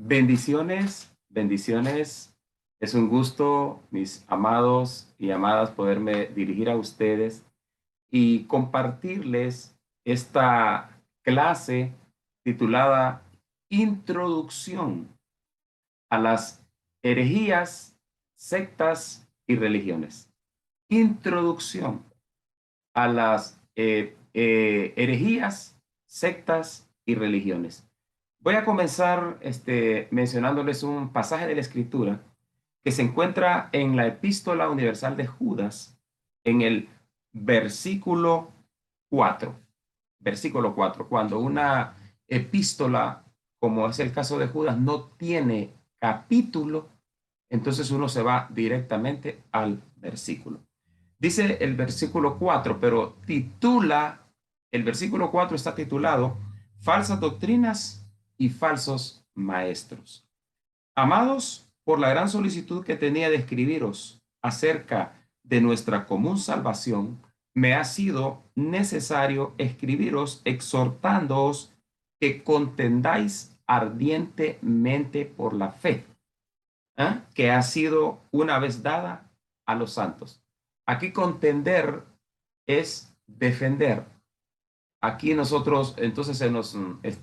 Bendiciones, bendiciones. Es un gusto, mis amados y amadas, poderme dirigir a ustedes y compartirles esta clase titulada Introducción a las herejías, sectas y religiones. Introducción a las herejías, sectas y religiones. Voy a comenzar mencionándoles un pasaje de la Escritura que se encuentra en la Epístola Universal de Judas, en el versículo 4. Versículo 4. Cuando una epístola, como es el caso de Judas, no tiene capítulo, entonces uno se va directamente al versículo. Dice el versículo 4, pero el versículo 4 está titulado Falsas doctrinas y falsos maestros. Amados, por la gran solicitud que tenía de escribiros acerca de nuestra común salvación, me ha sido necesario escribiros exhortándoos que contendáis ardientemente por la fe, que ha sido una vez dada a los santos. Aquí contender es defender. Aquí nosotros, entonces se nos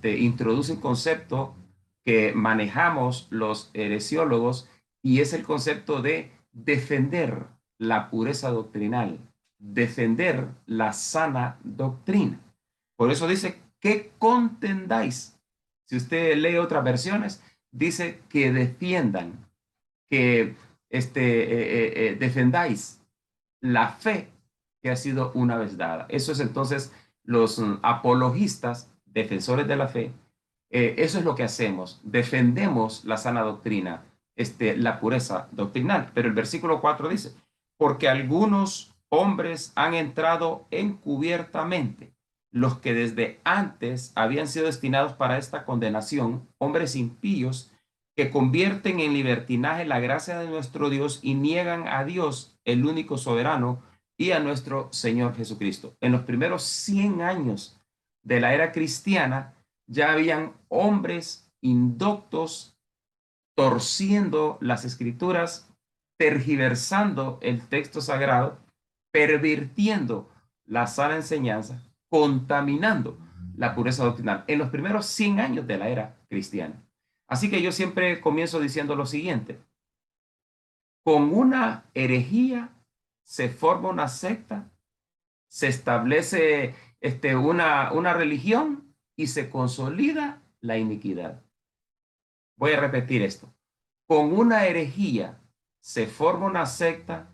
introduce un concepto que manejamos los heresiólogos y es el concepto de defender la pureza doctrinal, defender la sana doctrina. Por eso dice que contendáis. Si usted lee otras versiones, dice que defiendan, que defendáis la fe que ha sido una vez dada. Eso es entonces los apologistas, defensores de la fe, eso es lo que hacemos, defendemos la sana doctrina, la pureza doctrinal. Pero el versículo 4 dice, porque algunos hombres han entrado encubiertamente, los que desde antes habían sido destinados para esta condenación, hombres impíos, que convierten en libertinaje la gracia de nuestro Dios y niegan a Dios, el único soberano, y a nuestro Señor Jesucristo. En los primeros 100 años de la era cristiana, ya habían hombres indoctos torciendo las escrituras, tergiversando el texto sagrado, pervirtiendo la sana enseñanza, contaminando la pureza doctrinal en los primeros 100 años de la era cristiana. Así que yo siempre comienzo diciendo lo siguiente: con una herejía se forma una secta, se establece una religión y se consolida la iniquidad. Voy a repetir esto. Con una herejía se forma una secta,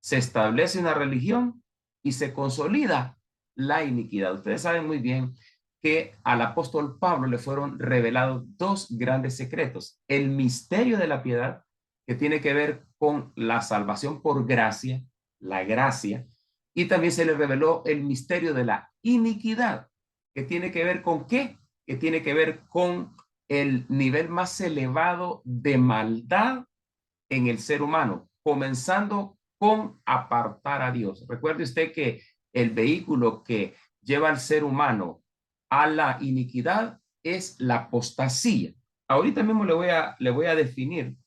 se establece una religión y se consolida la iniquidad. Ustedes saben muy bien que al apóstol Pablo le fueron revelados dos grandes secretos: el misterio de la piedad, que tiene que ver con la salvación por gracia, la gracia, y también se le reveló el misterio de la iniquidad, que tiene que ver con ¿qué? Que tiene que ver con el nivel más elevado de maldad en el ser humano, comenzando con apartar a Dios. Recuerde usted que el vehículo que lleva al ser humano a la iniquidad es la apostasía. Ahorita mismo le voy a definir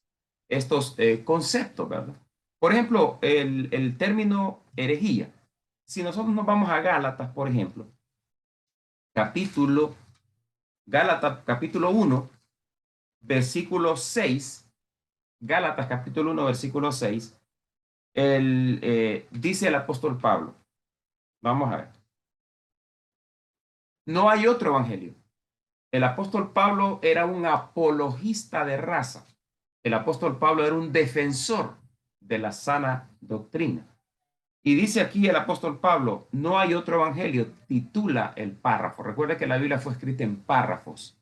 estos conceptos, ¿verdad? Por ejemplo, el término herejía. Si nosotros nos vamos a Gálatas, por ejemplo, capítulo, Gálatas capítulo 1, versículo 6, Gálatas capítulo 1, versículo 6, dice el apóstol Pablo, vamos a ver, no hay otro evangelio. El apóstol Pablo era un apologista de raza. El apóstol Pablo era un defensor de la sana doctrina. Y dice aquí el apóstol Pablo, no hay otro evangelio, titula el párrafo. Recuerda que la Biblia fue escrita en párrafos.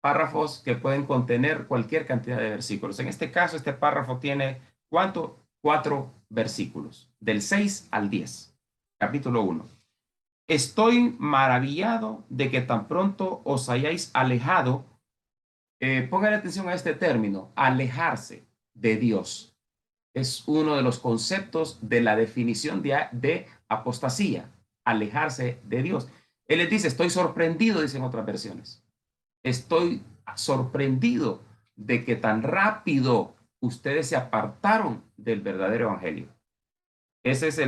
Párrafos que pueden contener cualquier cantidad de versículos. En este caso, este párrafo tiene, ¿cuánto? 4 versículos, del 6 al 10. Capítulo 1. Estoy maravillado de que tan pronto os hayáis alejado. Pongan atención a este término, alejarse de Dios. Es uno de los conceptos de la definición de apostasía, alejarse de Dios. Él les dice, estoy sorprendido, dicen otras versiones. Estoy sorprendido de que tan rápido ustedes se apartaron del verdadero evangelio. Esa es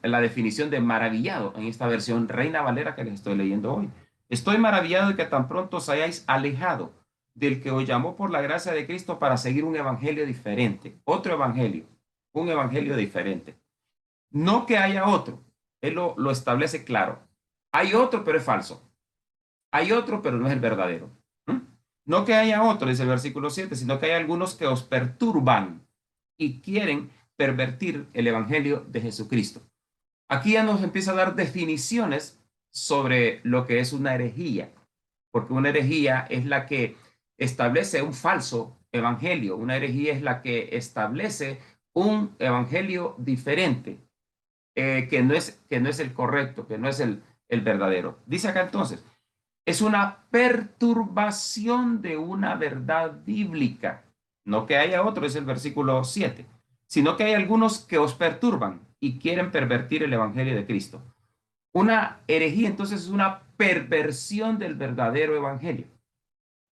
la definición de maravillado en esta versión Reina Valera que les estoy leyendo hoy. Estoy maravillado de que tan pronto os hayáis alejado del que os llamó por la gracia de Cristo para seguir un evangelio diferente, otro evangelio, un evangelio diferente. No que haya otro, él lo establece claro. Hay otro, pero es falso. Hay otro, pero no es el verdadero. ¿Mm? No que haya otro, dice el versículo 7, sino que hay algunos que os perturban y quieren pervertir el evangelio de Jesucristo. Aquí ya nos empieza a dar definiciones sobre lo que es una herejía, porque una herejía es la que establece un falso evangelio, una herejía es la que establece un evangelio diferente, que no es el correcto, que no es el verdadero. Dice acá entonces, es una perturbación de una verdad bíblica. No que haya otro, es el versículo 7, sino que hay algunos que os perturban y quieren pervertir el evangelio de Cristo. Una herejía entonces es una perversión del verdadero evangelio.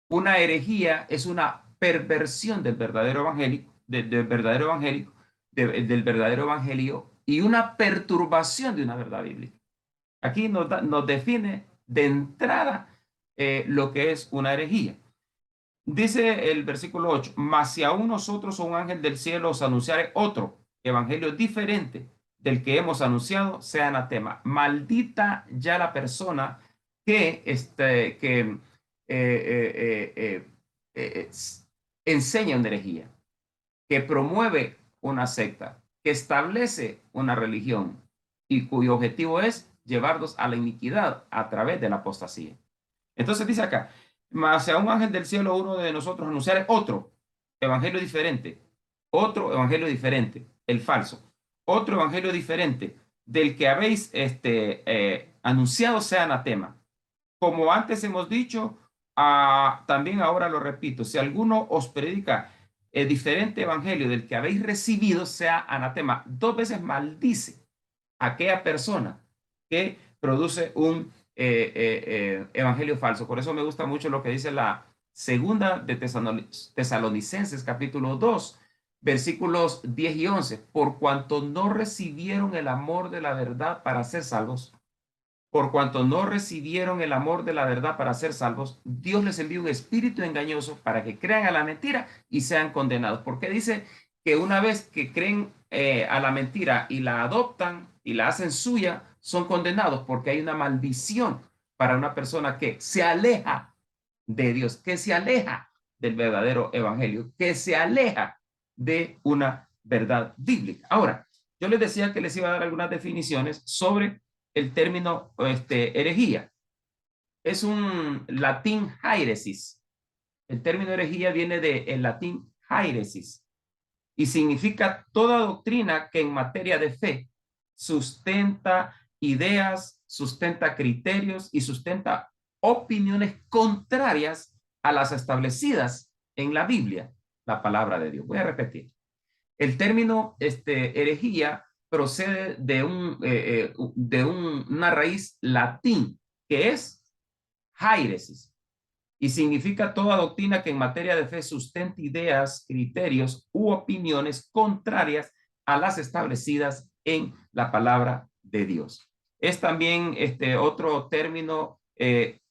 Una herejía es una perversión del verdadero evangelio, del verdadero evangelio, del verdadero evangelio y una perturbación de una verdad bíblica. Aquí nos define de entrada lo que es una herejía. Dice el versículo 8, mas si aún nosotros o un ángel del cielo os anunciare otro evangelio diferente del que hemos anunciado, sea anatema. Maldita ya la persona que enseña una herejía, que promueve una secta, que establece una religión y cuyo objetivo es llevarnos a la iniquidad a través de la apostasía. Entonces dice acá, mas a un ángel del cielo uno de nosotros anunciar otro evangelio diferente, el falso, otro evangelio diferente del que habéis anunciado sea anatema. Como antes hemos dicho, también ahora lo repito, si alguno os predica el diferente evangelio del que habéis recibido, sea anatema. 2 veces maldice a aquella persona que produce un evangelio falso. Por eso me gusta mucho lo que dice la segunda de Tesalonicenses, capítulo 2, versículos 10 y 11. Por cuanto no recibieron el amor de la verdad para ser salvos, por cuanto no recibieron el amor de la verdad para ser salvos, Dios les envía un espíritu engañoso para que crean a la mentira y sean condenados. Porque dice que una vez que creen a la mentira y la adoptan y la hacen suya, son condenados porque hay una maldición para una persona que se aleja de Dios, que se aleja del verdadero evangelio, que se aleja de una verdad bíblica. Ahora, yo les decía que les iba a dar algunas definiciones sobre el término herejía. Es un latín hairesis. El término herejía viene del latín hairesis y significa toda doctrina que en materia de fe sustenta ideas, sustenta criterios y sustenta opiniones contrarias a las establecidas en la Biblia, la palabra de Dios. Voy a repetir. El término herejía procede de una raíz latín que es hairesis y significa toda doctrina que en materia de fe sustente ideas, criterios u opiniones contrarias a las establecidas en la palabra de Dios. Es también otro término de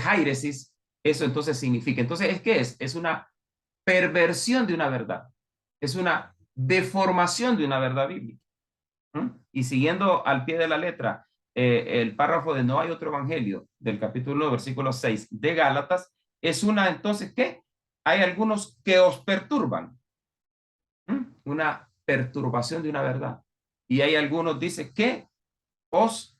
hairesis, eso entonces significa. Entonces, ¿qué es? Es una perversión de una verdad, es una deformación de una verdad bíblica. ¿Mm? Y siguiendo al pie de la letra, el párrafo de no hay otro evangelio del capítulo 1, versículo 6 de Gálatas, es una entonces que hay algunos que os perturban. ¿Mm? Una perturbación de una verdad. Y hay algunos, dice, que os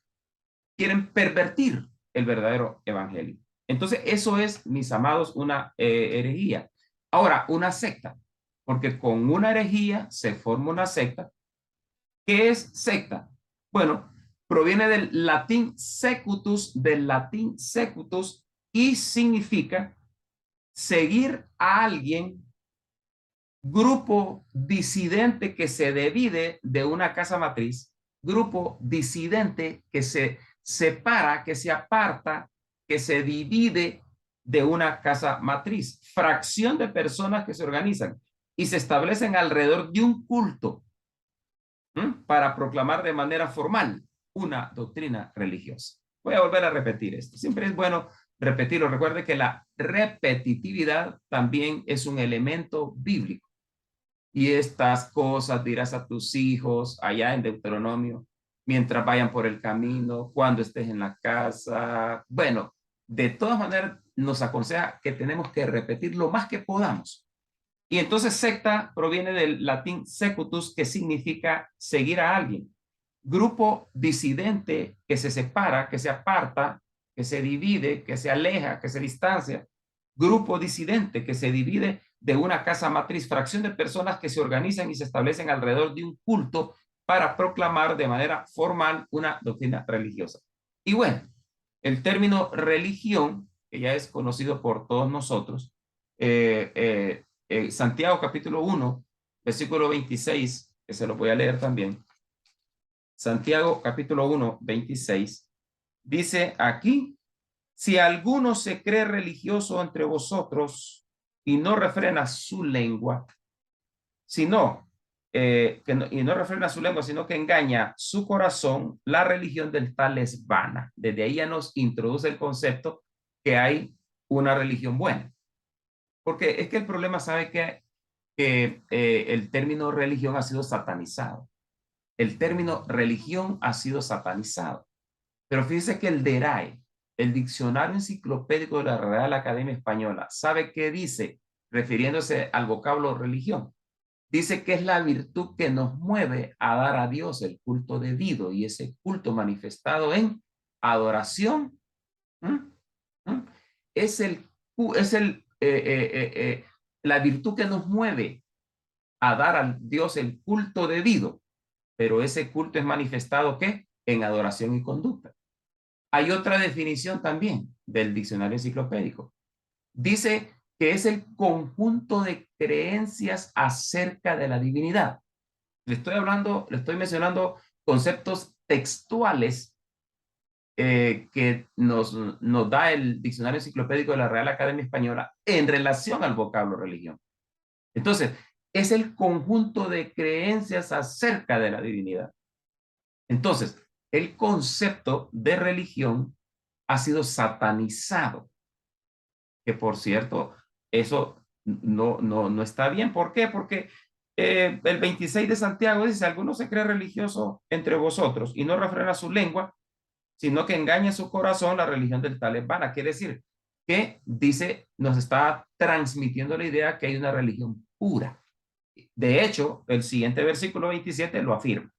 quieren pervertir el verdadero evangelio. Entonces, eso es, mis amados, una herejía. Ahora, una secta, porque con una herejía se forma una secta. ¿Qué es secta? Bueno, proviene del latín secutus y significa seguir a alguien, grupo disidente que se divide de una casa matriz, grupo disidente que se separa, que se aparta, que se divide de una casa matriz, fracción de personas que se organizan y se establecen alrededor de un culto para proclamar de manera formal una doctrina religiosa. Voy a volver a repetir esto. Siempre es bueno repetirlo. Recuerde que la repetitividad también es un elemento bíblico. Y estas cosas dirás a tus hijos allá en Deuteronomio, mientras vayan por el camino, cuando estés en la casa. Bueno, de todas maneras nos aconseja que tenemos que repetir lo más que podamos. Y entonces secta proviene del latín secutus, que significa seguir a alguien. Grupo disidente que se separa, que se aparta, que se divide, que se aleja, que se distancia. Grupo disidente que se divide de una casa matriz, fracción de personas que se organizan y se establecen alrededor de un culto para proclamar de manera formal una doctrina religiosa. Y bueno, el término religión, que ya es conocido por todos nosotros, Santiago capítulo 1, versículo 26, que se lo voy a leer también. Santiago capítulo 1, 26, dice aquí: si alguno se cree religioso entre vosotros y no refrena su lengua, sino y no refrena su lengua, sino que engaña su corazón, la religión del tal es vana. Desde ahí ya nos introduce el concepto que hay una religión buena. Porque es que el problema, sabe que el término religión ha sido satanizado. El término religión ha sido satanizado. Pero fíjese que el DERAE, el Diccionario Enciclopédico de la Real Academia Española, ¿sabe qué dice refiriéndose al vocablo religión? Dice que es la virtud que nos mueve a dar a Dios el culto debido, y ese culto manifestado en adoración. ¿Mm? ¿Mm? Es la virtud que nos mueve a dar a Dios el culto debido, pero ese culto es manifestado ¿qué? En adoración y conducta. Hay otra definición también del diccionario enciclopédico. Dice que es el conjunto de creencias acerca de la divinidad. Le estoy mencionando conceptos textuales que nos da el diccionario enciclopédico de la Real Academia Española en relación al vocablo religión. Entonces, es el conjunto de creencias acerca de la divinidad. Entonces, el concepto de religión ha sido satanizado, que por cierto, eso no está bien. ¿Por qué? Porque el 26 de Santiago dice: alguno se cree religioso entre vosotros y no refrena su lengua, sino que engaña su corazón, la religión del tal es vana. Quiere decir que dice, nos está transmitiendo la idea que hay una religión pura. De hecho, el siguiente versículo 27 lo afirma.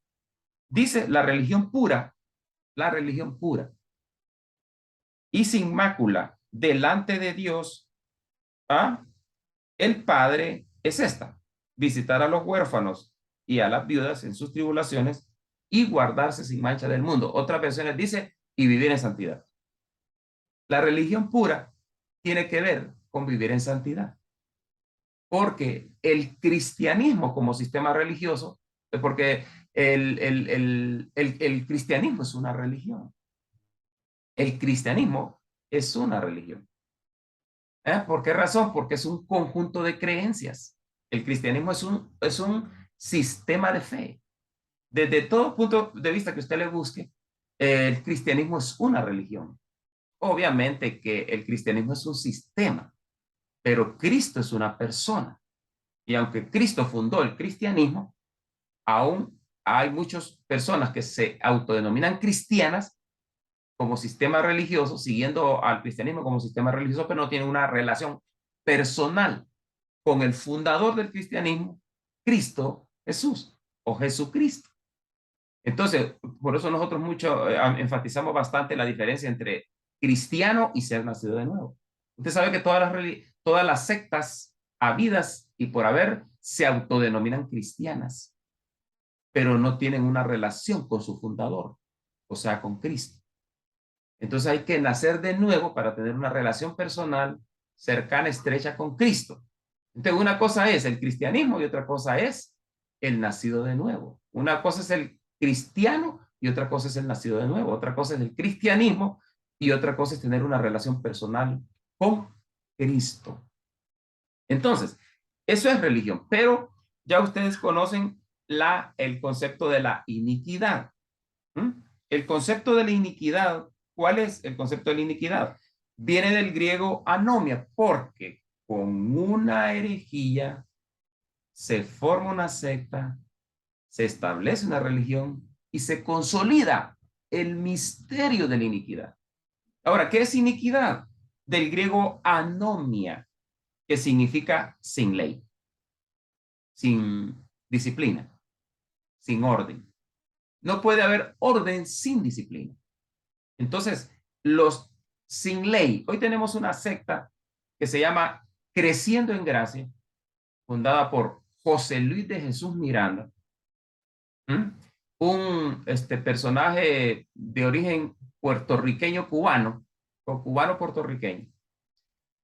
Dice: la religión pura y sin mácula delante de Dios, el Padre, es esta: visitar a los huérfanos y a las viudas en sus tribulaciones y guardarse sin mancha del mundo. Otras versiones dice: y vivir en santidad. La religión pura tiene que ver con vivir en santidad, porque el cristianismo como sistema religioso, porque el cristianismo es una religión. El cristianismo es una religión. ¿Por qué razón? Porque es un conjunto de creencias. El cristianismo es un sistema de fe. Desde todo punto de vista que usted le busque, el cristianismo es una religión. Obviamente que el cristianismo es un sistema, pero Cristo es una persona. Y aunque Cristo fundó el cristianismo, aún hay muchas personas que se autodenominan cristianas como sistema religioso, siguiendo al cristianismo como sistema religioso, pero no tienen una relación personal con el fundador del cristianismo, Cristo Jesús o Jesucristo. Entonces, por eso nosotros mucho enfatizamos bastante la diferencia entre cristiano y ser nacido de nuevo. Usted sabe que todas las sectas habidas y por haber se autodenominan cristianas, pero no tienen una relación con su fundador, o sea, con Cristo. Entonces hay que nacer de nuevo para tener una relación personal cercana, estrecha con Cristo. Entonces una cosa es el cristianismo y otra cosa es el nacido de nuevo. Una cosa es el cristiano y otra cosa es el nacido de nuevo. Otra cosa es el cristianismo y otra cosa es tener una relación personal con Cristo. Entonces, eso es religión, pero ya ustedes conocen el concepto de la iniquidad. ¿Mm? El concepto de la iniquidad, ¿cuál es el concepto de la iniquidad? Viene del griego anomia, porque con una herejía se forma una secta, se establece una religión y se consolida el misterio de la iniquidad. Ahora, ¿qué es iniquidad? Del griego anomia, que significa sin ley, sin disciplina, sin orden. No puede haber orden sin disciplina. Entonces, los sin ley, hoy tenemos una secta que se llama Creciendo en Gracia, fundada por José Luis de Jesús Miranda, ¿m? Un personaje de origen puertorriqueño cubano, o cubano puertorriqueño,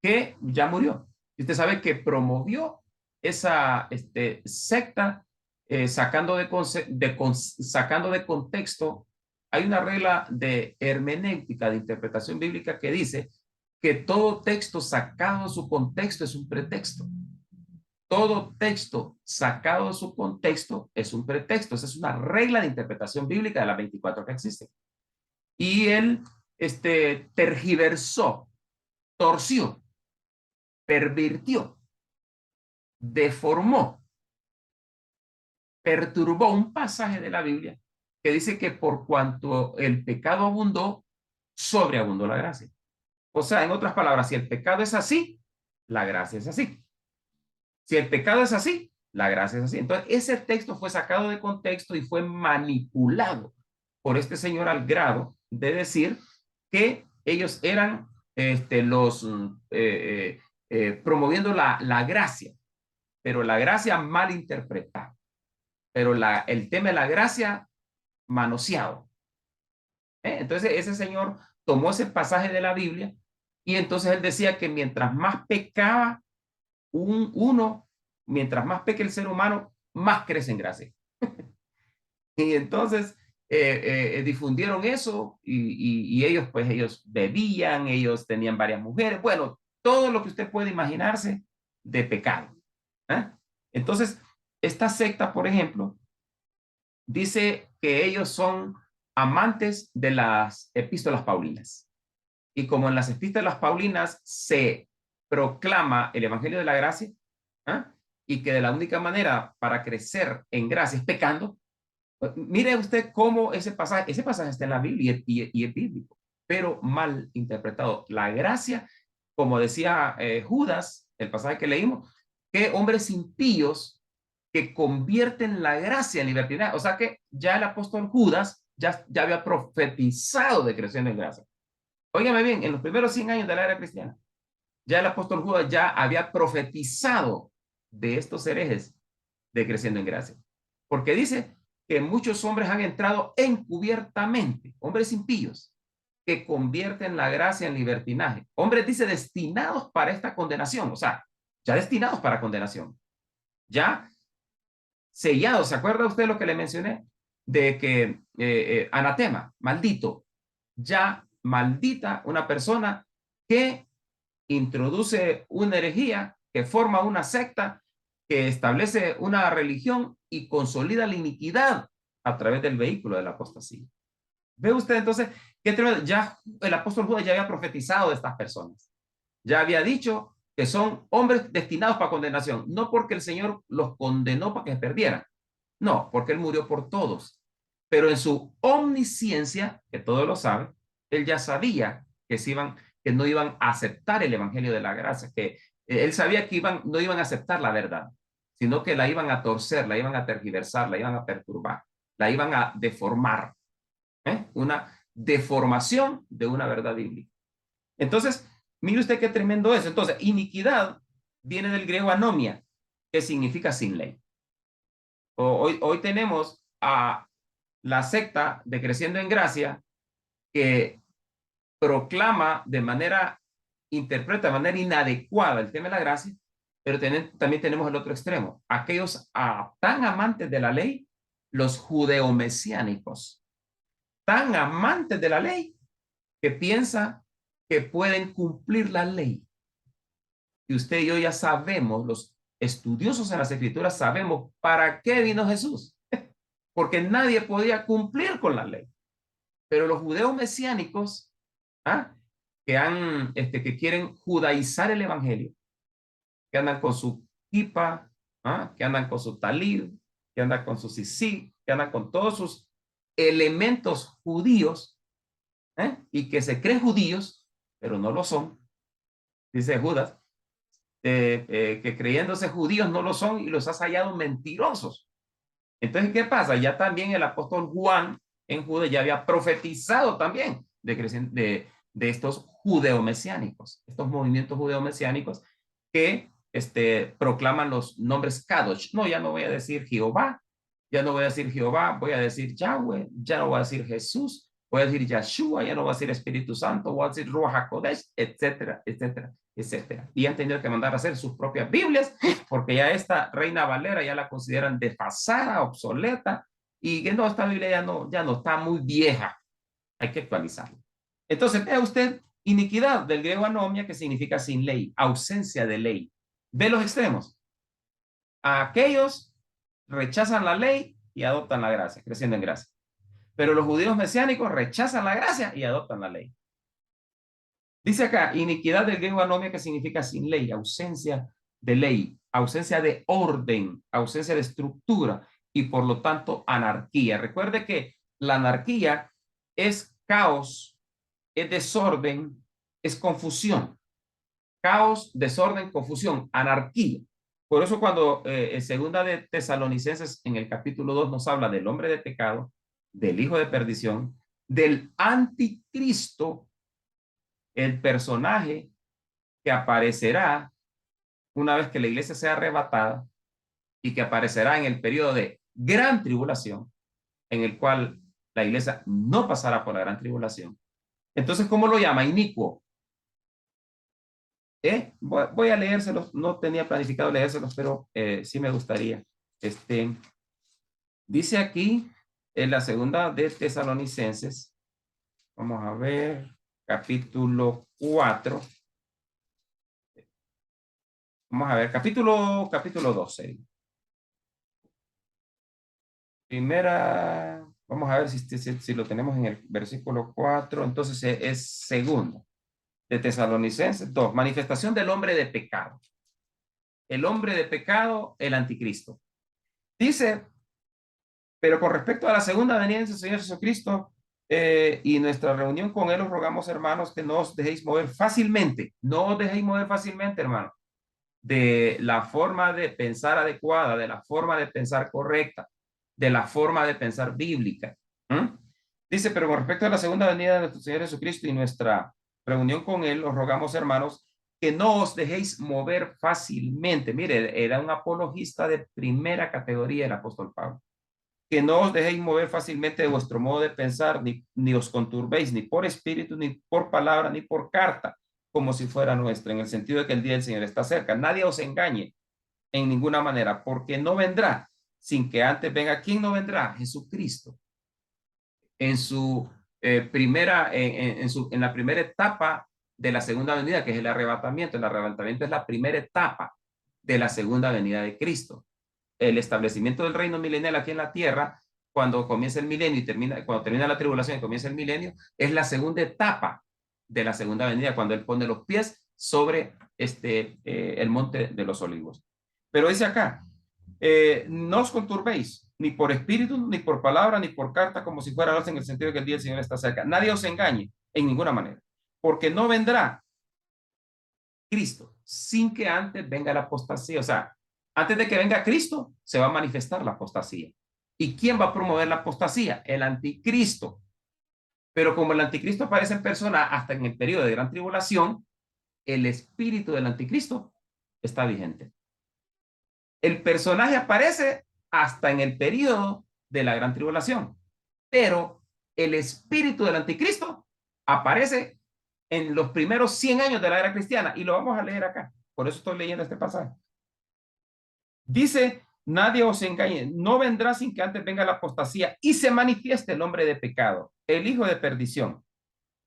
que ya murió. Y usted sabe que promovió esa secta sacando de contexto. Hay una regla de hermenéutica, de interpretación bíblica, que dice que todo texto sacado de su contexto es un pretexto. Todo texto sacado de su contexto es un pretexto. Esa es una regla de interpretación bíblica de las 24 que existen. Y él tergiversó, torció, pervirtió, deformó, perturbó un pasaje de la Biblia que dice que por cuanto el pecado abundó, sobreabundó la gracia. O sea, en otras palabras, si el pecado es así, la gracia es así. Si el pecado es así, la gracia es así. Entonces, ese texto fue sacado de contexto y fue manipulado por este señor al grado de decir que ellos eran los promoviendo la gracia, pero la gracia mal interpretada, pero el tema de la gracia manoseado. Entonces, ese señor tomó ese pasaje de la Biblia y entonces él decía que mientras más pecaba uno, mientras más peque el ser humano, más crece en gracia. Y entonces difundieron eso y ellos, pues ellos bebían, ellos tenían varias mujeres, bueno, todo lo que usted puede imaginarse de pecado. ¿Eh? Entonces, esta secta, por ejemplo, dice que ellos son amantes de las epístolas paulinas. Y como en las epístolas paulinas se proclama el Evangelio de la Gracia, ¿eh? Y que de la única manera para crecer en gracia es pecando, mire usted cómo ese pasaje está en la Biblia y es bíblico, pero mal interpretado. La gracia, como decía Judas, el pasaje que leímos, que hombres impíos que convierten la gracia en libertinaje. O sea que ya el apóstol Judas ya había profetizado de creciendo en gracia. Óigame bien, en los primeros 100 años de la era cristiana, ya el apóstol Judas ya había profetizado de estos herejes de creciendo en gracia. Porque dice que muchos hombres han entrado encubiertamente, hombres impíos, que convierten la gracia en libertinaje. Hombres, dice, destinados para esta condenación, o sea, ya destinados para condenación, ya sellados. ¿Se acuerda usted lo que le mencioné? De que anatema, maldito, ya maldita una persona que introduce una herejía, que forma una secta, que establece una religión y consolida la iniquidad a través del vehículo de la apostasía. ¿Ve usted entonces qué tremendo? Ya el apóstol Judas ya había profetizado de estas personas. Ya había dicho que son hombres destinados para condenación, no porque el Señor los condenó para que se perdieran, no, porque Él murió por todos. Pero en su omnisciencia, que todo lo sabe, Él ya sabía que no iban a aceptar el Evangelio de la gracia, que Él sabía que no iban a aceptar la verdad, sino que la iban a torcer, la iban a tergiversar, la iban a perturbar, la iban a deformar. Una deformación de una verdad bíblica. Entonces, mire usted qué tremendo es. Entonces, iniquidad viene del griego anomia, que significa sin ley. Hoy tenemos a la secta de Creciendo en Gracia que proclama interpreta de manera inadecuada el tema de la gracia, pero también tenemos el otro extremo, aquellos tan amantes de la ley, los judeomesiánicos, tan amantes de la ley que piensan que pueden cumplir la ley Y usted y yo ya sabemos, los estudiosos en las Escrituras sabemos para qué vino Jesús, porque nadie podía cumplir con la ley. Pero los judeos mesiánicos, ¿ah? Que quieren judaizar el evangelio, que andan con su kipa, ¿ah? Que andan con su talid, que andan con su sisí, que andan con todos sus elementos judíos, y que se creen judíos, pero no lo son, dice Judas, que creyéndose judíos no lo son y los has hallado mentirosos. Entonces, ¿qué pasa? Ya también el apóstol Juan en Judea ya había profetizado también de estos judeo-mesiánicos, estos movimientos judeo-mesiánicos que proclaman los nombres Kadosh. No, ya no voy a decir Jehová, ya no voy a decir Jehová, voy a decir Yahweh, ya no voy a decir Jesús, voy a decir Yahshua, ya no voy a decir Espíritu Santo, voy a decir Ruach HaKodesh, etcétera, etcétera, etcétera. Y han tenido que mandar a hacer sus propias Biblias, porque ya esta Reina Valera ya la consideran desfasada, obsoleta, y que no, esta Biblia ya no está muy vieja, hay que actualizarla. Entonces, vea usted, iniquidad, del griego anomia, que significa sin ley, ausencia de ley. Ve los extremos. Aquellos rechazan la ley y adoptan la gracia, creciendo en gracia. Pero los judíos mesiánicos rechazan la gracia y adoptan la ley. Dice acá, iniquidad del griego anomia, que significa sin ley, ausencia de ley, ausencia de orden, ausencia de estructura y por lo tanto anarquía. Recuerde que la anarquía es caos, es desorden, es confusión. Caos, desorden, confusión, anarquía. Por eso cuando en segunda de Tesalonicenses en el capítulo 2 nos habla del hombre de pecado, del hijo de perdición, del anticristo, el personaje que aparecerá una vez que la iglesia sea arrebatada y que aparecerá en el periodo de gran tribulación, en el cual la iglesia no pasará por la gran tribulación. Entonces, ¿cómo lo llama? Inicuo. Voy a leérselos, no tenía planificado leérselos, pero sí me gustaría. Dice aquí en la segunda de Tesalonicenses, vamos a ver, capítulo 4. Vamos a ver, capítulo 12. Primera, vamos a ver si lo tenemos en el versículo 4. Entonces es segundo de Tesalonicenses 2, manifestación del hombre de pecado. El hombre de pecado, el anticristo. Dice, pero con respecto a la segunda venida de Señor Jesucristo y nuestra reunión con Él, os rogamos, hermanos, que no os dejéis mover fácilmente. No os dejéis mover fácilmente, hermano, de la forma de pensar adecuada, de la forma de pensar correcta, de la forma de pensar bíblica. Dice, pero con respecto a la segunda venida de nuestro Señor Jesucristo y nuestra reunión con Él, os rogamos, hermanos, que no os dejéis mover fácilmente. Mire, era un apologista de primera categoría el apóstol Pablo. Que no os dejéis mover fácilmente de vuestro modo de pensar, ni os conturbéis, ni por espíritu, ni por palabra, ni por carta, como si fuera nuestra, en el sentido de que el día del Señor está cerca. Nadie os engañe en ninguna manera, porque no vendrá sin que antes venga. ¿Quién no vendrá? Jesucristo. En su en la primera etapa de la segunda venida, que es el arrebatamiento. El arrebatamiento es la primera etapa de la segunda venida de Cristo. El establecimiento del reino milenial aquí en la tierra, cuando comienza el milenio y cuando termina la tribulación y comienza el milenio, es la segunda etapa de la segunda venida, cuando Él pone los pies sobre el monte de los olivos. Pero dice acá, no os conturbéis, ni por espíritu, ni por palabra, ni por carta, como si fuera en el sentido de que el día del Señor está cerca. Nadie os engañe en ninguna manera, porque no vendrá Cristo sin que antes venga la apostasía. O sea, antes de que venga Cristo, se va a manifestar la apostasía. ¿Y quién va a promover la apostasía? El anticristo. Pero como el anticristo aparece en persona hasta en el periodo de gran tribulación, el espíritu del anticristo está vigente. El personaje aparece hasta en el periodo de la gran tribulación, pero el espíritu del anticristo aparece en los primeros 100 años de la era cristiana, y lo vamos a leer acá. Por eso estoy leyendo este pasaje. Dice, nadie os engañe, no vendrá sin que antes venga la apostasía y se manifieste el hombre de pecado, el hijo de perdición,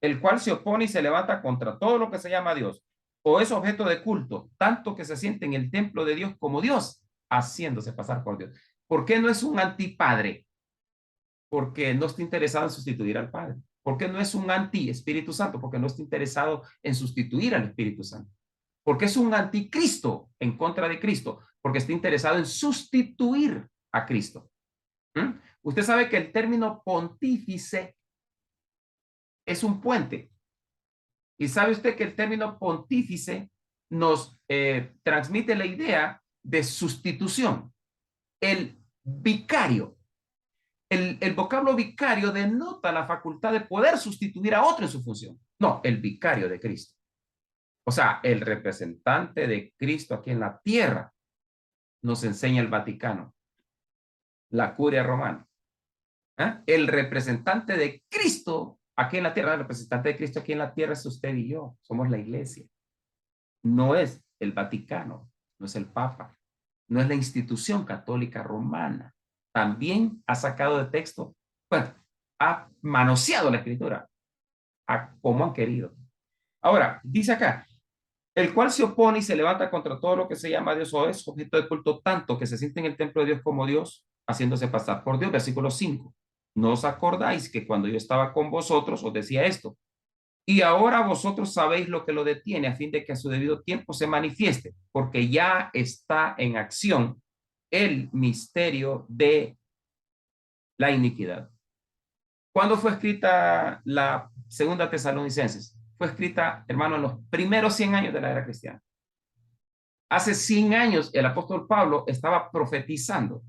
el cual se opone y se levanta contra todo lo que se llama Dios, o es objeto de culto, tanto que se siente en el templo de Dios como Dios, haciéndose pasar por Dios. ¿Por qué no es un antipadre? Porque no está interesado en sustituir al Padre. ¿Por qué no es un anti-Espíritu Santo? Porque no está interesado en sustituir al Espíritu Santo. ¿Por qué es un anticristo en contra de Cristo? Porque está interesado en sustituir a Cristo. ¿Mm? Usted sabe que el término pontífice es un puente. Y sabe usted que el término pontífice nos transmite la idea de sustitución. El vicario, el vocablo vicario denota la facultad de poder sustituir a otro en su función. No, el vicario de Cristo. O sea, el representante de Cristo aquí en la tierra, nos enseña el Vaticano, la curia romana. ¿Eh? El representante de Cristo aquí en la tierra, el representante de Cristo aquí en la tierra es usted y yo, somos la iglesia. No es el Vaticano, no es el Papa, no es la institución católica romana. También ha sacado de texto, bueno, ha manoseado la escritura como han querido. Ahora, dice acá, el cual se opone y se levanta contra todo lo que se llama Dios o es objeto de culto, tanto que se siente en el templo de Dios como Dios, haciéndose pasar por Dios. Versículo 5. ¿No os acordáis que cuando yo estaba con vosotros os decía esto? Y ahora vosotros sabéis lo que lo detiene a fin de que a su debido tiempo se manifieste, porque ya está en acción el misterio de la iniquidad. ¿Cuándo fue escrita la segunda Tesalonicenses? Fue escrita, hermano, en los primeros 100 años de la era cristiana. Hace 100 años el apóstol Pablo estaba profetizando.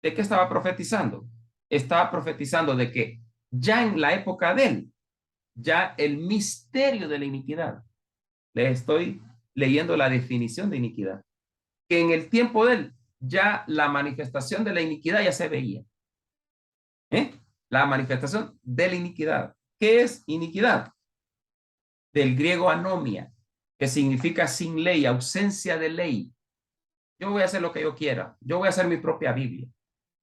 ¿De qué estaba profetizando? Estaba profetizando de que ya en la época de él, ya el misterio de la iniquidad, les estoy leyendo la definición de iniquidad, que en el tiempo de él ya la manifestación de la iniquidad ya se veía. ¿Eh? La manifestación de la iniquidad. ¿Qué es iniquidad? Del griego anomia, que significa sin ley, ausencia de ley. Yo voy a hacer lo que yo quiera. Yo voy a hacer mi propia Biblia.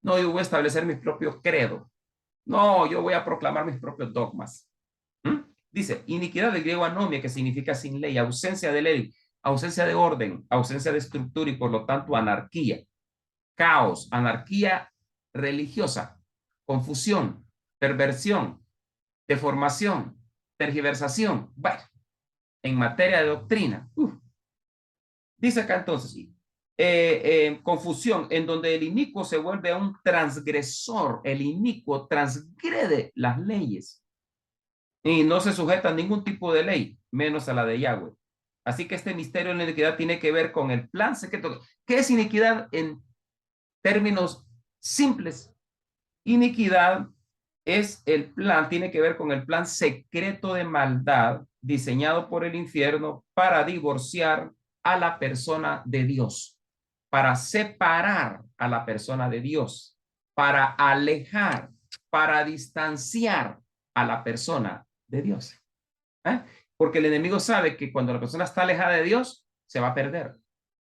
No, yo voy a establecer mis propios credos. No, yo voy a proclamar mis propios dogmas. ¿Mm? Dice, iniquidad del griego anomia, que significa sin ley, ausencia de ley, ausencia de orden, ausencia de estructura y por lo tanto anarquía, caos, anarquía religiosa, confusión, perversión, deformación, tergiversación. Bueno, en materia de doctrina. Dice acá entonces, confusión, en donde el inicuo se vuelve un transgresor, el inicuo transgrede las leyes y no se sujeta a ningún tipo de ley, menos a la de Yahweh. Así que este misterio de la iniquidad tiene que ver con el plan secreto. ¿Qué es iniquidad en términos simples? Iniquidad es el plan, tiene que ver con el plan secreto de maldad diseñado por el infierno para divorciar a la persona de Dios, para separar a la persona de Dios, para alejar, para distanciar a la persona de Dios. ¿Eh? Porque el enemigo sabe que cuando la persona está alejada de Dios, se va a perder.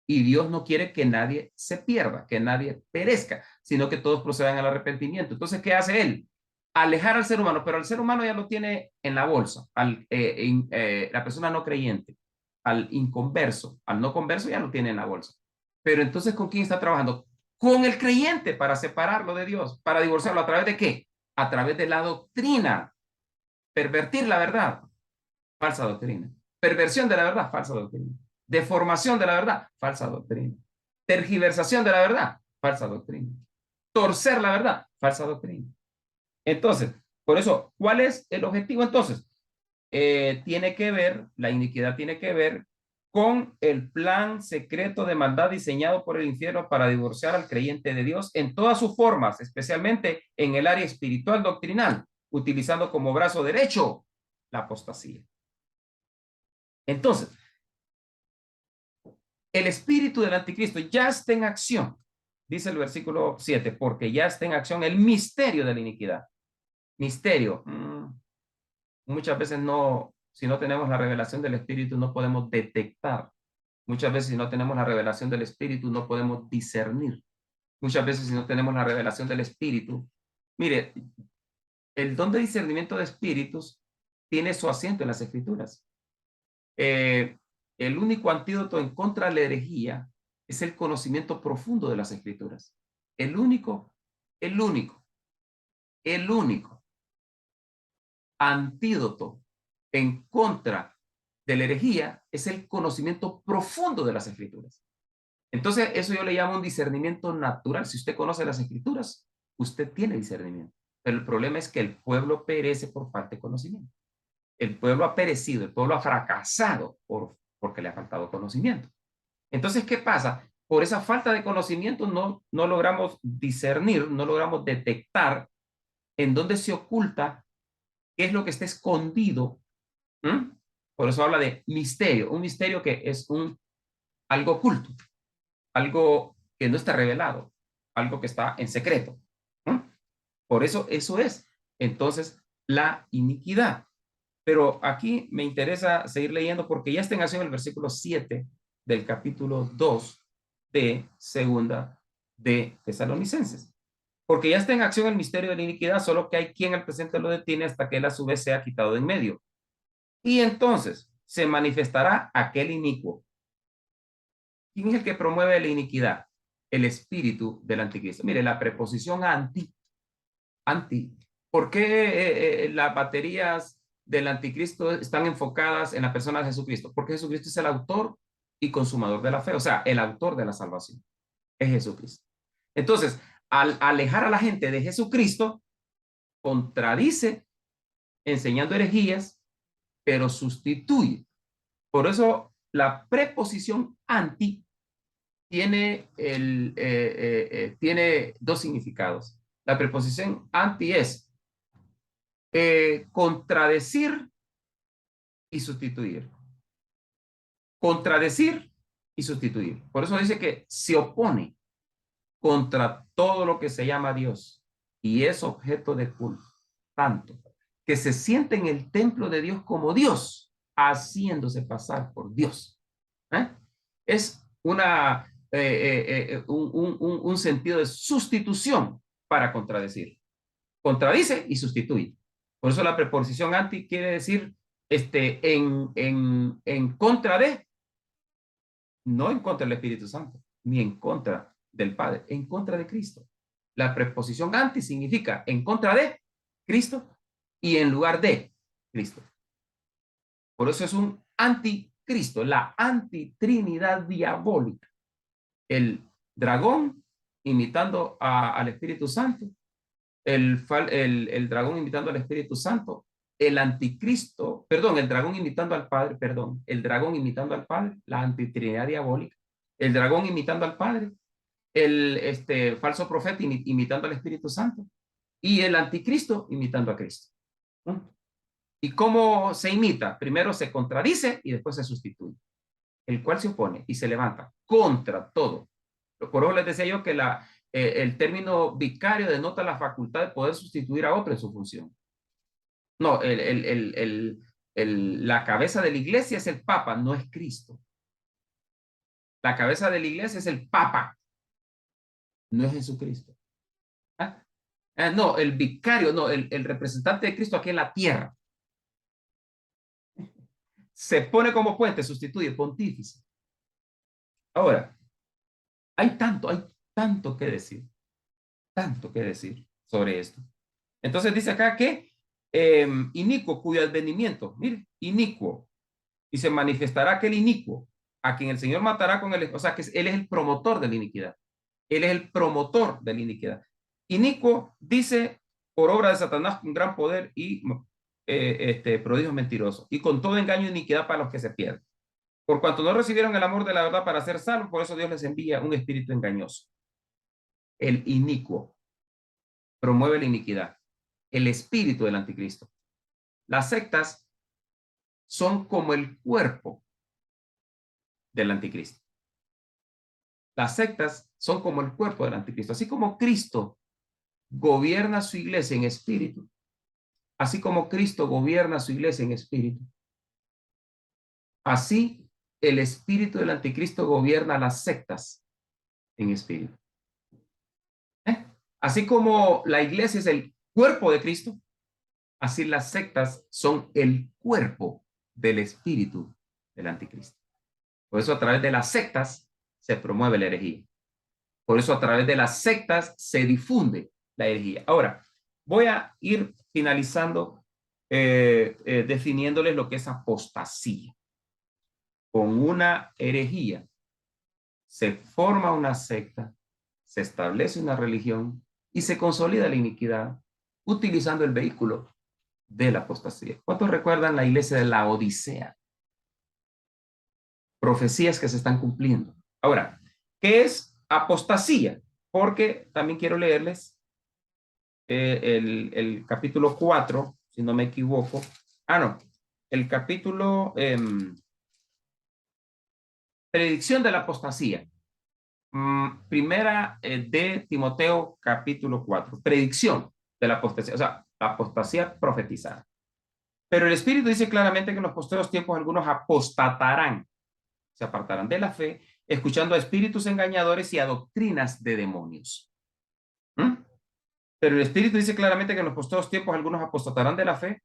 Y Dios no quiere que nadie se pierda, que nadie perezca, sino que todos procedan al arrepentimiento. Entonces, ¿qué hace él? Alejar al ser humano, pero el ser humano ya lo tiene en la bolsa, la persona no creyente, al inconverso, al no converso ya lo tiene en la bolsa. Pero entonces, ¿con quién está trabajando? Con el creyente para separarlo de Dios, para divorciarlo. ¿A través de qué? A través de la doctrina. Pervertir la verdad, falsa doctrina. Perversión de la verdad, falsa doctrina. Deformación de la verdad, falsa doctrina. Tergiversación de la verdad, falsa doctrina. Torcer la verdad, falsa doctrina. Entonces, por eso, ¿cuál es el objetivo entonces? Tiene que ver, la iniquidad tiene que ver con el plan secreto de maldad diseñado por el infierno para divorciar al creyente de Dios en todas sus formas, especialmente en el área espiritual doctrinal, utilizando como brazo derecho la apostasía. Entonces, el espíritu del anticristo ya está en acción, dice el versículo 7, porque ya está en acción el misterio de la iniquidad. Misterio. Muchas veces no, si no tenemos la revelación del espíritu, no podemos detectar. Muchas veces si no tenemos la revelación del espíritu, no podemos discernir. Muchas veces si no tenemos la revelación del espíritu, mire, el don de discernimiento de espíritus tiene su asiento en las escrituras. El único antídoto en contra de la herejía es el conocimiento profundo de las Escrituras. El único, el único, el único antídoto en contra de la herejía es el conocimiento profundo de las Escrituras. Entonces, eso yo le llamo un discernimiento natural. Si usted conoce las Escrituras, usted tiene discernimiento. Pero el problema es que el pueblo perece por falta de conocimiento. El pueblo ha perecido, el pueblo ha fracasado porque le ha faltado conocimiento. Entonces, ¿qué pasa? Por esa falta de conocimiento no logramos discernir, no logramos detectar en dónde se oculta, qué es lo que está escondido. ¿Mm? Por eso habla de misterio, un misterio que es algo oculto, algo que no está revelado, algo que está en secreto. ¿Mm? Por eso es entonces la iniquidad. Pero aquí me interesa seguir leyendo porque ya está en acción el versículo 7 del capítulo 2 de segunda de Tesalonicenses. Porque ya está en acción el misterio de la iniquidad, solo que hay quien al presente lo detiene hasta que él a su vez sea quitado de en medio. Y entonces se manifestará aquel inicuo. ¿Quién es el que promueve la iniquidad? El espíritu del anticristo. Mire, la preposición anti. ¿Por qué las baterías del anticristo están enfocadas en la persona de Jesucristo? Porque Jesucristo es el autor y consumador de la fe, o sea, el autor de la salvación. Es Jesucristo. Entonces, al alejar a la gente de Jesucristo, contradice enseñando herejías, pero sustituye. Por eso la preposición anti tiene dos significados. La preposición anti es contradecir y sustituir. Contradecir y sustituir. Por eso dice que se opone contra todo lo que se llama Dios y es objeto de culto. Tanto que se siente en el templo de Dios como Dios, haciéndose pasar por Dios. ¿Eh? Es un sentido de sustitución para contradecir. Contradice y sustituye. Por eso la preposición anti quiere decir en contra de, no en contra del Espíritu Santo, ni en contra del Padre, en contra de Cristo. La preposición anti significa en contra de Cristo y en lugar de Cristo. Por eso es un anticristo, la antitrinidad diabólica. El dragón imitando al Espíritu Santo, el dragón imitando al Espíritu Santo, el anticristo, perdón, el dragón imitando al Padre, perdón, el dragón imitando al Padre, la antitrinidad diabólica, el dragón imitando al Padre, el falso profeta imitando al Espíritu Santo y el anticristo imitando a Cristo. ¿No? ¿Y cómo se imita? Primero se contradice y después se sustituye, el cual se opone y se levanta contra todo. Por eso les decía yo que el término vicario denota la facultad de poder sustituir a otro en su función. No, la cabeza de la iglesia es el Papa, no es Cristo. La cabeza de la iglesia es el Papa, no es Jesucristo. ¿Ah? No, el vicario, no, el representante de Cristo aquí en la tierra. Se pone como puente, sustituye, pontífice. Ahora, hay tanto que decir sobre esto. Entonces dice acá que inicuo, cuyo advenimiento, mire, inicuo, y se manifestará aquel inicuo, a quien el Señor matará con él, o sea, que él es el promotor de la iniquidad. Él es el promotor de la iniquidad. Inicuo dice, por obra de Satanás, con gran poder y prodigios mentirosos, y con todo engaño e iniquidad para los que se pierden. Por cuanto no recibieron el amor de la verdad para ser salvos, por eso Dios les envía un espíritu engañoso. El inicuo promueve la iniquidad. El espíritu del anticristo. Las sectas son como el cuerpo del anticristo. Las sectas son como el cuerpo del anticristo. Así como Cristo gobierna su iglesia en espíritu, así como Cristo gobierna su iglesia en espíritu, así el espíritu del anticristo gobierna las sectas en espíritu. Así como la iglesia es el cuerpo de Cristo, así las sectas son el cuerpo del espíritu del anticristo. Por eso a través de las sectas se promueve la herejía. Por eso a través de las sectas se difunde la herejía. Ahora, voy a ir finalizando definiéndoles lo que es apostasía. Con una herejía se forma una secta, se establece una religión y se consolida la iniquidad utilizando el vehículo de la apostasía. ¿Cuántos recuerdan la iglesia de la Odisea? Profecías que se están cumpliendo. Ahora, ¿qué es apostasía? Porque también quiero leerles el capítulo 4, si no me equivoco. Ah, no, el capítulo predicción de la apostasía. Primera de Timoteo, capítulo 4. Predicción de la apostasía, o sea, la apostasía profetizada. Pero el Espíritu dice claramente que en los posteriores tiempos algunos apostatarán, se apartarán de la fe, escuchando a espíritus engañadores y a doctrinas de demonios. Pero el Espíritu dice claramente que en los posteriores tiempos algunos apostatarán de la fe.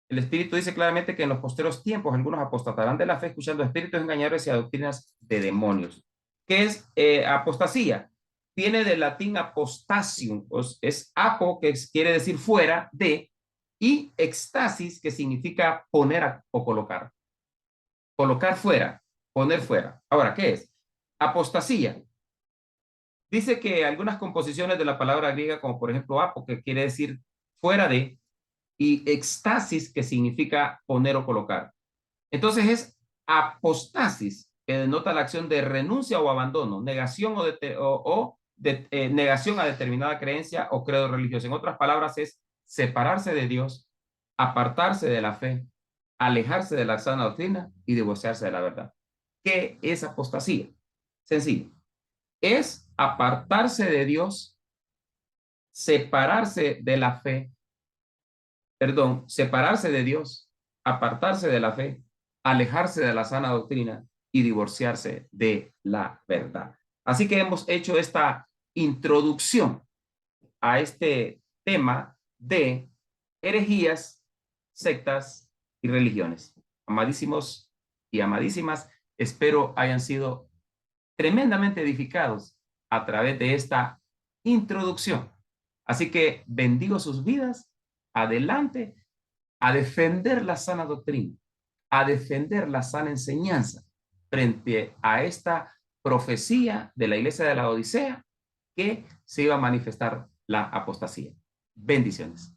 El Espíritu dice claramente que en los posteriores tiempos algunos apostatarán de la fe, escuchando a espíritus engañadores y a doctrinas de demonios. ¿Qué es apostasía? Viene del latín apostasium, es apo, que quiere decir fuera de, y extasis, que significa poner o colocar. Colocar fuera, poner fuera. Ahora, ¿qué es? Apostasía. Dice que algunas composiciones de la palabra griega, como por ejemplo apo, que quiere decir fuera de, y extasis, que significa poner o colocar. Entonces es apostasis, que denota la acción de renuncia o abandono, negación negación a determinada creencia o credo religioso. En otras palabras, es separarse de Dios, apartarse de la fe, alejarse de la sana doctrina y divorciarse de la verdad. ¿Qué es apostasía? Sencillo. Es apartarse de Dios, separarse de la fe, separarse de Dios, apartarse de la fe, alejarse de la sana doctrina y divorciarse de la verdad. Así que hemos hecho esta introducción a este tema de herejías, sectas y religiones. Amadísimos y amadísimas, espero hayan sido tremendamente edificados a través de esta introducción. Así que bendigo sus vidas, adelante, a defender la sana doctrina, a defender la sana enseñanza frente a esta profecía de la iglesia de la Odisea que se iba a manifestar la apostasía. Bendiciones.